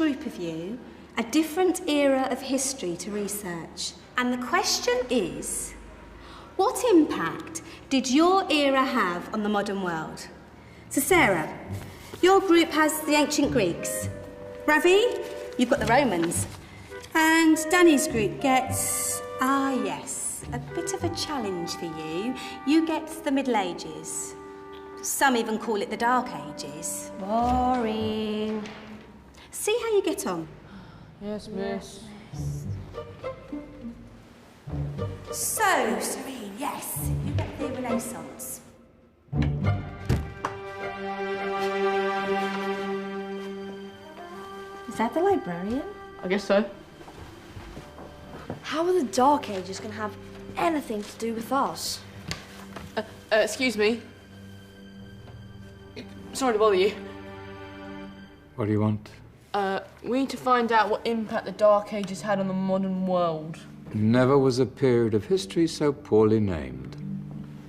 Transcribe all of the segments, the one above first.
group of you a different era of history to research. And the question is, what impact did your era have on the modern world? So Sarah, your group has the ancient Greeks. Ravi, you've got the Romans. And Danny's group gets, yes, a bit of a challenge for you. You get the Middle Ages. Some even call it the Dark Ages. Boring. See how you get on. Yes, miss. So, Serene, yes, you get the Renaissance. Is that the librarian? I guess so. How are the Dark Ages going to have anything to do with us? Excuse me. Sorry to bother you. What do you want? We need to find out what impact the Dark Ages had on the modern world. Never was a period of history so poorly named.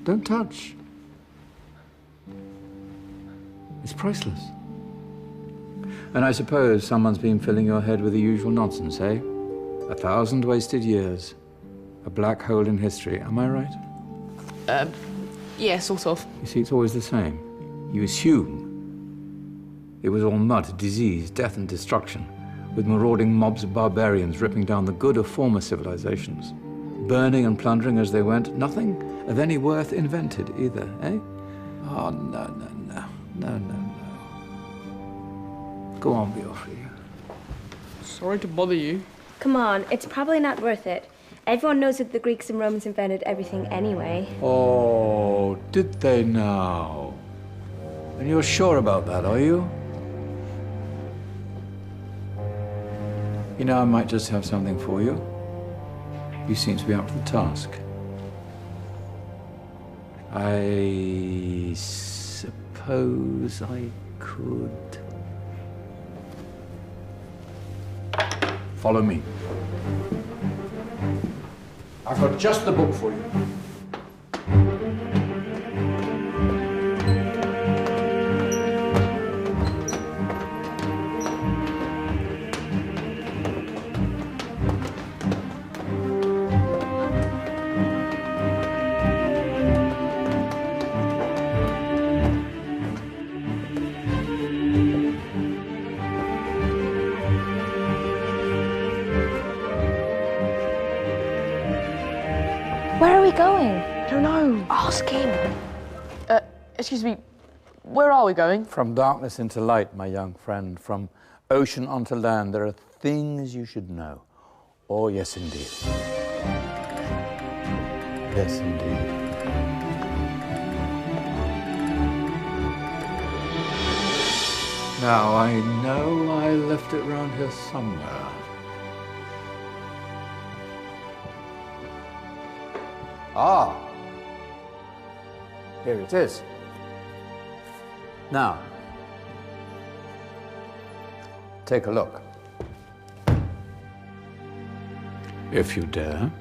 Don't touch. It's priceless. And I suppose someone's been filling your head with the usual nonsense, eh? 1,000 wasted years. A black hole in history, am I right? Yeah, sort of. You see, it's always the same. You assume it was all mud, disease, death and destruction, with marauding mobs of barbarians ripping down the good of former civilizations, burning and plundering as they went. Nothing of any worth invented either, eh? Oh, no. Go on, Beofrey. Sorry to bother you. Come on, it's probably not worth it. Everyone knows that the Greeks and Romans invented everything anyway. Oh, did they now? And you're sure about that, are you? You know, I might just have something for you. You seem to be up to the task. I suppose I could... Follow me. I've got just the book for you. Where are we going? I don't know. Ask him. Excuse me. Where are we going? From darkness into light, my young friend. From ocean onto land, there are things you should know. Oh, yes, indeed. Yes, indeed. Now, I know I left it round here somewhere. Ah, here it is. Now, take a look. If you dare.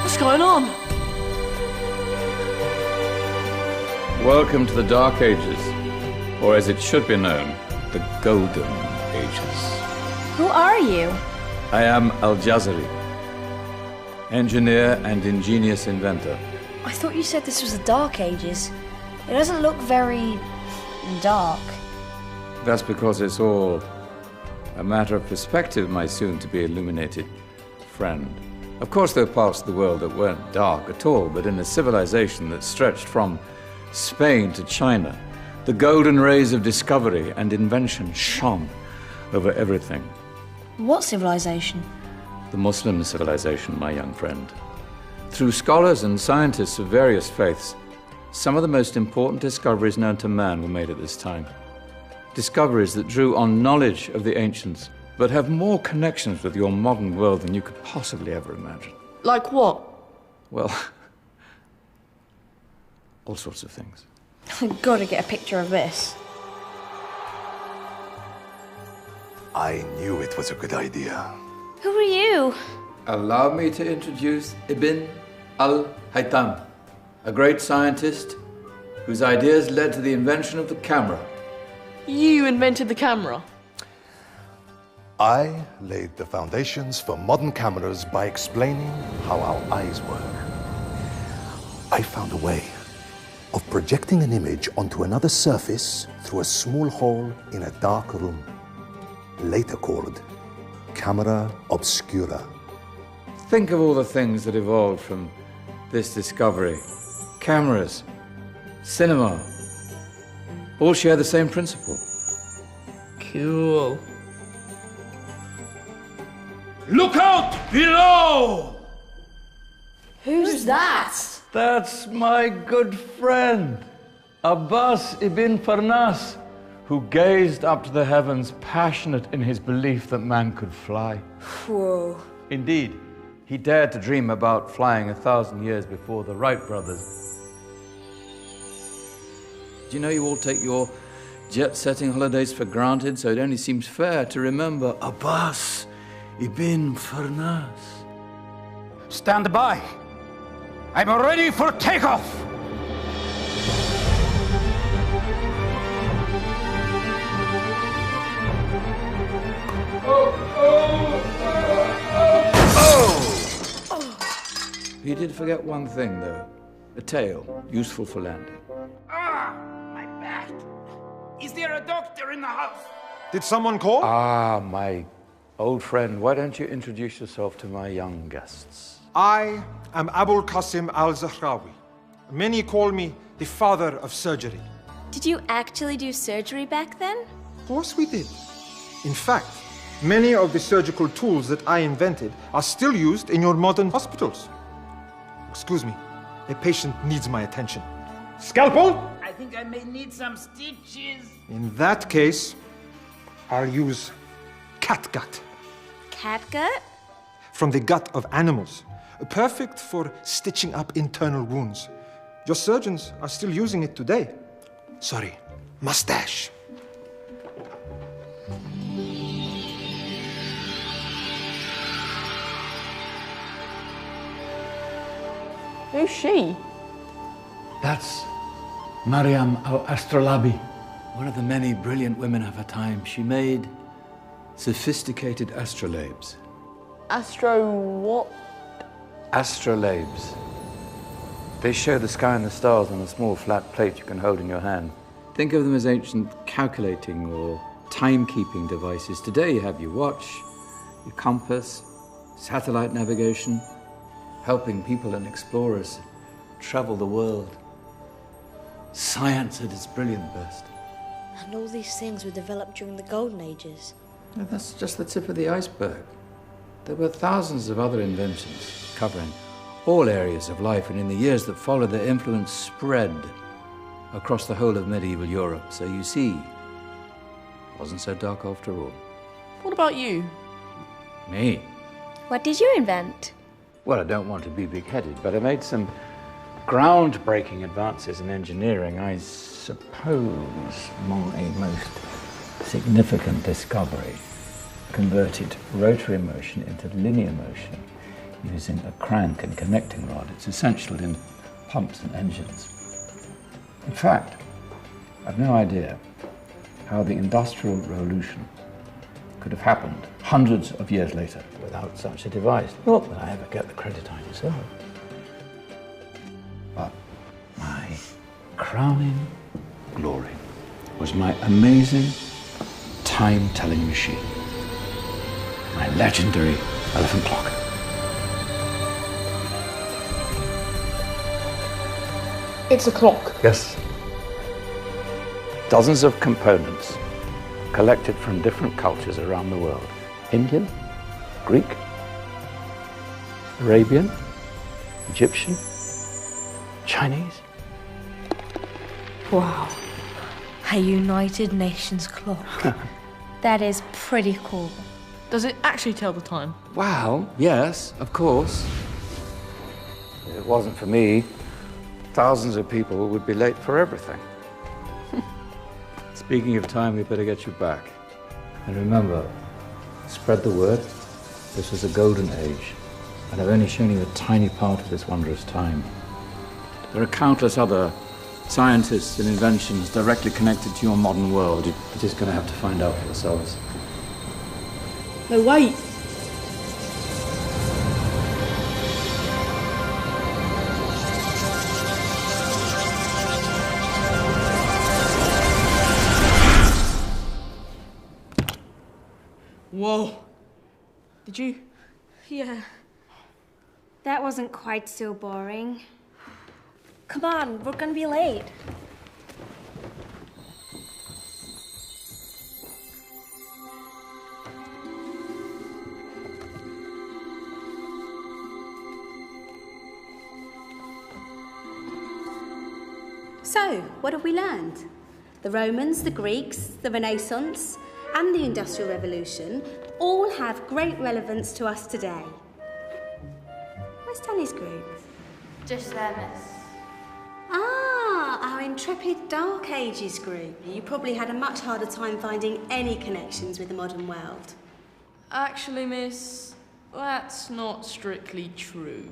What's going on? Welcome to the Dark Ages, or as it should be known, the Golden Ages. Who are you? I am Al-Jazari, engineer and ingenious inventor. I thought you said this was the Dark Ages. It doesn't look very dark. That's because it's all a matter of perspective, my soon-to-be illuminated friend. Of course, there are parts of the world that weren't dark at all, but in a civilization that stretched from Spain to China, the golden rays of discovery and invention shone over everything. What civilization? The Muslim civilization, my young friend. Through scholars and scientists of various faiths, some of the most important discoveries known to man were made at this time. Discoveries that drew on knowledge of the ancients, but have more connections with your modern world than you could possibly ever imagine. Like what? Well, all sorts of things. I've got to get a picture of this. I knew it was a good idea. Who are you? Allow me to introduce Ibn al-Haytham, a great scientist whose ideas led to the invention of the camera. You invented the camera. I laid the foundations for modern cameras by explaining how our eyes work. I found a way of projecting an image onto another surface through a small hole in a dark room, later called camera obscura. Think of all the things that evolved from this discovery. Cameras, cinema, all share the same principle. Cool. Look out below! Who's that? That's my good friend, Abbas ibn Farnas, who gazed up to the heavens, passionate in his belief that man could fly. Whoa. Indeed, he dared to dream about flying 1,000 years before the Wright brothers. Do you know you all take your jet-setting holidays for granted, so it only seems fair to remember Abbas ibn Farnas? Stand by. I'm ready for takeoff. He did forget one thing, though. A tail, useful for landing. Ah, my back. Is there a doctor in the house? Did someone call? Ah, my old friend, why don't you introduce yourself to my young guests? I am Abul Qasim al-Zahrawi. Many call me the father of surgery. Did you actually do surgery back then? Of course we did. In fact, many of the surgical tools that I invented are still used in your modern hospitals. Excuse me, a patient needs my attention. Scalpel? I think I may need some stitches. In that case, I'll use catgut. Catgut? From the gut of animals. Perfect for stitching up internal wounds. Your surgeons are still using it today. Sorry, mustache. Who's she? That's Maryam al-Astrolabi, one of the many brilliant women of her time. She made sophisticated astrolabes. Astro what? Astrolabes. They show the sky and the stars on a small flat plate you can hold in your hand. Think of them as ancient calculating or timekeeping devices. Today you have your watch, your compass, satellite navigation, helping people and explorers travel the world. Science at its brilliant best. And all these things were developed during the Golden Ages. No, that's just the tip of the iceberg. There were thousands of other inventions covering all areas of life, and in the years that followed, their influence spread across the whole of medieval Europe. So you see, it wasn't so dark after all. What about you? Me? What did you invent? Well, I don't want to be big-headed, but I made some groundbreaking advances in engineering. I suppose my most significant discovery converted rotary motion into linear motion using a crank and connecting rod. It's essential in pumps and engines. In fact, I've no idea how the Industrial Revolution could have happened hundreds of years later without such a device. Not that I ever get the credit I deserve. But my crowning glory was my amazing time-telling machine. My legendary elephant clock. It's a clock. Yes. Dozens of components collected from different cultures around the world. Indian, Greek, Arabian, Egyptian, Chinese. Wow. A United Nations clock. That is pretty cool. Does it actually tell the time? Well, yes, of course. If it wasn't for me, thousands of people would be late for everything. Speaking of time, we better get you back. And remember, Spread the word. This was a golden age, and I've only shown you a tiny part of this wondrous time. There are countless other scientists and inventions directly connected to your modern world. You're just going to have to find out for yourselves. No, wait. Whoa. Did you? Yeah. That wasn't quite so boring. Come on, we're gonna be late. So, what have we learned? The Romans, the Greeks, the Renaissance, and the Industrial Revolution all have great relevance to us today. Where's Danny's group? Just there, miss. Ah, our intrepid Dark Ages group. You probably had a much harder time finding any connections with the modern world. Actually, miss, that's not strictly true.